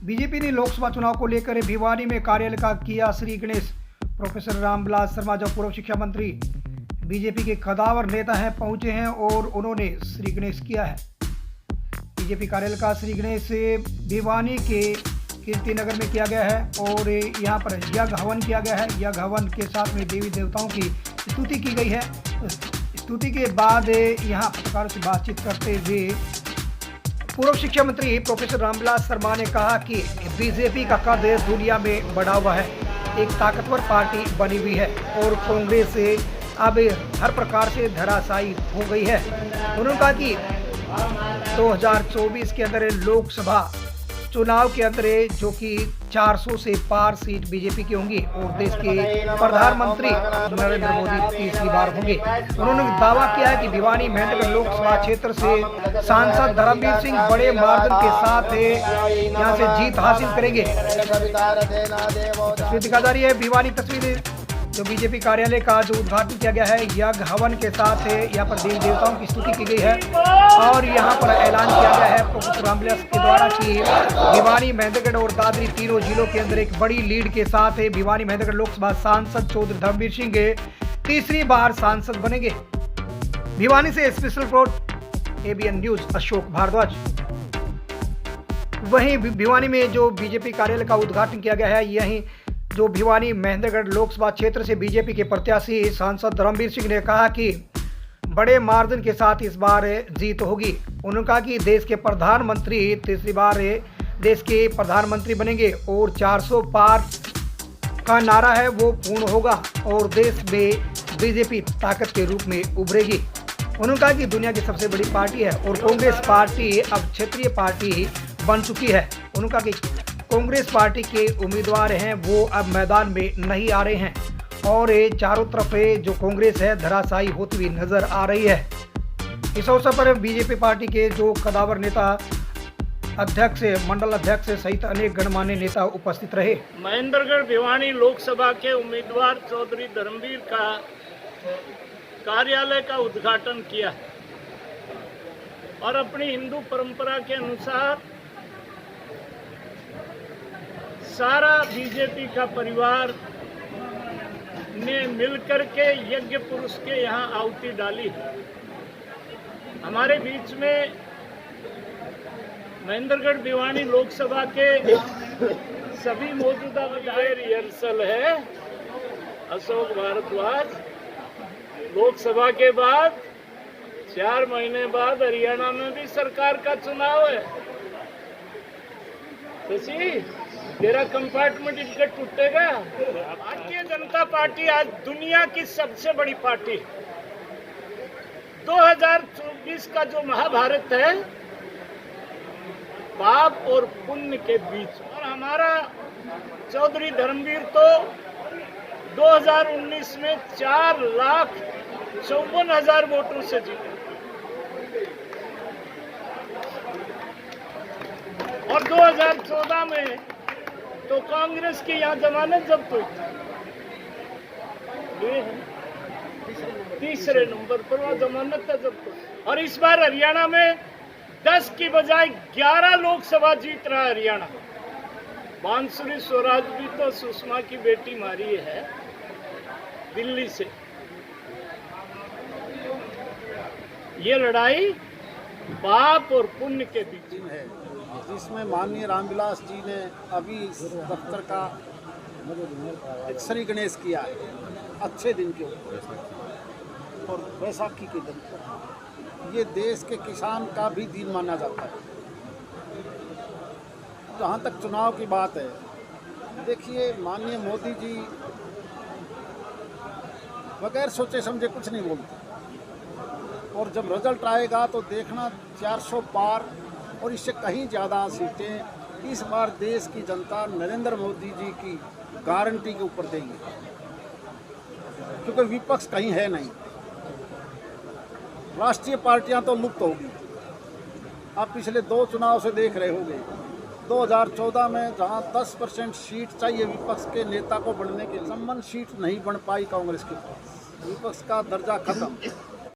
BJP ने लोकसभा चुनाव को लेकर भिवानी में कार्यालय का किया श्री गणेश। प्रोफेसर रामविलास शर्मा जो पूर्व शिक्षा मंत्री बीजेपी के कदावर नेता हैं पहुंचे हैं और उन्होंने श्री गणेश किया है। बीजेपी कार्यालय का श्री गणेश भिवानी के कीर्ति नगर में किया गया है और यहाँ पर यज्ञ हवन किया गया है। यज्ञ हवन के साथ में देवी देवताओं की स्तुति की गई है। स्तुति के बाद यहाँ पत्रकारों से बातचीत करते हुए पूर्व शिक्षा मंत्री प्रोफेसर रामविलास शर्मा ने कहा कि बीजेपी का कद दुनिया में बढ़ा हुआ है, एक ताकतवर पार्टी बनी हुई है और कांग्रेस अब हर प्रकार से धराशायी हो गई है। उन्होंने कहा कि 2024 के अंदर लोकसभा चुनाव के अंदर जो कि 400 से पार सीट बीजेपी की होंगी और देश के प्रधानमंत्री नरेंद्र मोदी तीसरी बार होंगे। उन्होंने दावा किया है कि भिवानी महेंद्रगढ़ लोकसभा क्षेत्र से सांसद धर्मवीर सिंह बड़े मार्जिन के साथ यहां से जीत हासिल करेंगे। तस्वीर दिखा जा रही है भिवानी तस्वीर जो बीजेपी कार्यालय का जो उद्घाटन किया गया है यज्ञ हवन के साथ यहाँ पर देवी देवताओं की स्तुति की गई है और यहाँ पर ऐलान किया गया है प्रोफेसर रामविलास के द्वारा कि भिवानी महेंद्रगढ़ और दादरी तीनों जिलों के अंदर एक बड़ी लीड के साथ भिवानी महेंद्रगढ़ लोकसभा सांसद चौधरी धर्मवीर सिंह तीसरी बार सांसद बनेंगे। भिवानी से special report ABN news Ashok Bhardwaj. वहीं भिवानी में जो बीजेपी कार्यालय का उद्घाटन किया गया है यहीं जो भिवानी महेंद्रगढ़ लोकसभा क्षेत्र से बीजेपी के प्रत्याशी सांसद धर्मवीर सिंह ने कहा कि बड़े मार्जिन के साथ इस बार जीत होगी। उन्होंने कहा कि देश के प्रधानमंत्री तीसरी बार देश के प्रधानमंत्री बनेंगे और 400 पार का नारा है वो पूर्ण होगा और देश में बीजेपी ताकत के रूप में उभरेगी। उन्होंने कहा कि दुनिया की सबसे बड़ी पार्टी है और कांग्रेस पार्टी अब क्षेत्रीय पार्टी बन चुकी है। उन्होंने कहा कि कांग्रेस पार्टी के उम्मीदवार हैं वो अब मैदान में नहीं आ रहे हैं और चारों तरफ जो कांग्रेस है धराशायी होती हुई नजर आ रही है। इस अवसर पर बीजेपी पार्टी के जो कदावर नेता अध्यक्ष मंडल अध्यक्ष सहित अनेक गणमान्य नेता उपस्थित रहे। महेंद्रगढ़ भिवानी लोकसभा के उम्मीदवार चौधरी धर्मवीर का कार्यालय का उद्घाटन किया और अपनी हिंदू परंपरा के अनुसार सारा बीजेपी का परिवार ने मिलकर के यज्ञ पुरुष के यहाँ आहुति डाली। हमारे बीच में महेंद्रगढ़ भिवानी लोकसभा के सभी मौजूदा विधायक रिहर्सल है। अशोक भारद्वाज लोकसभा के बाद 4 महीने बाद हरियाणा में भी सरकार का चुनाव है। तेरा कंपार्टमेंट इनका टूटेगा। भारतीय जनता पार्टी आज दुनिया की सबसे बड़ी पार्टी। 2024 का जो महाभारत है पाप और पुण्य के बीच और हमारा चौधरी धर्मवीर तो 2019 में 4,54,000 वोटों से जीते और 2014 में तो कांग्रेस की यहाँ जमानत जब्त हुई तीसरे नंबर पर वह जमानत जब्त हुई और इस बार हरियाणा में 10 की बजाय 11 लोकसभा जीत रहा है हरियाणा। बांसुरी स्वराज भी तो सुषमा की बेटी मारी है दिल्ली से। ये लड़ाई पाप और पुण्य के बीच में है जिसमें माननीय रामविलास जी ने अभी इस दफ्तर का श्री गणेश किया है अच्छे दिन के ऊपर और बैसाखी के दिन पर। ये देश के किसान का भी दिन माना जाता है। जहाँ तक चुनाव की बात है, देखिए माननीय मोदी जी बगैर सोचे समझे कुछ नहीं बोलते और जब रिजल्ट आएगा तो देखना 400 पार और इससे कहीं ज़्यादा सीटें इस बार देश की जनता नरेंद्र मोदी जी की गारंटी के ऊपर देंगे क्योंकि विपक्ष कहीं है नहीं। राष्ट्रीय पार्टियां तो लुप्त होगी। आप पिछले 2 चुनाव से देख रहे होंगे 2014 में जहां 10% सीट चाहिए विपक्ष के नेता को बढ़ने के लिए, संबंध सीट नहीं बन पाई कांग्रेस के पास, विपक्ष का दर्जा खत्म।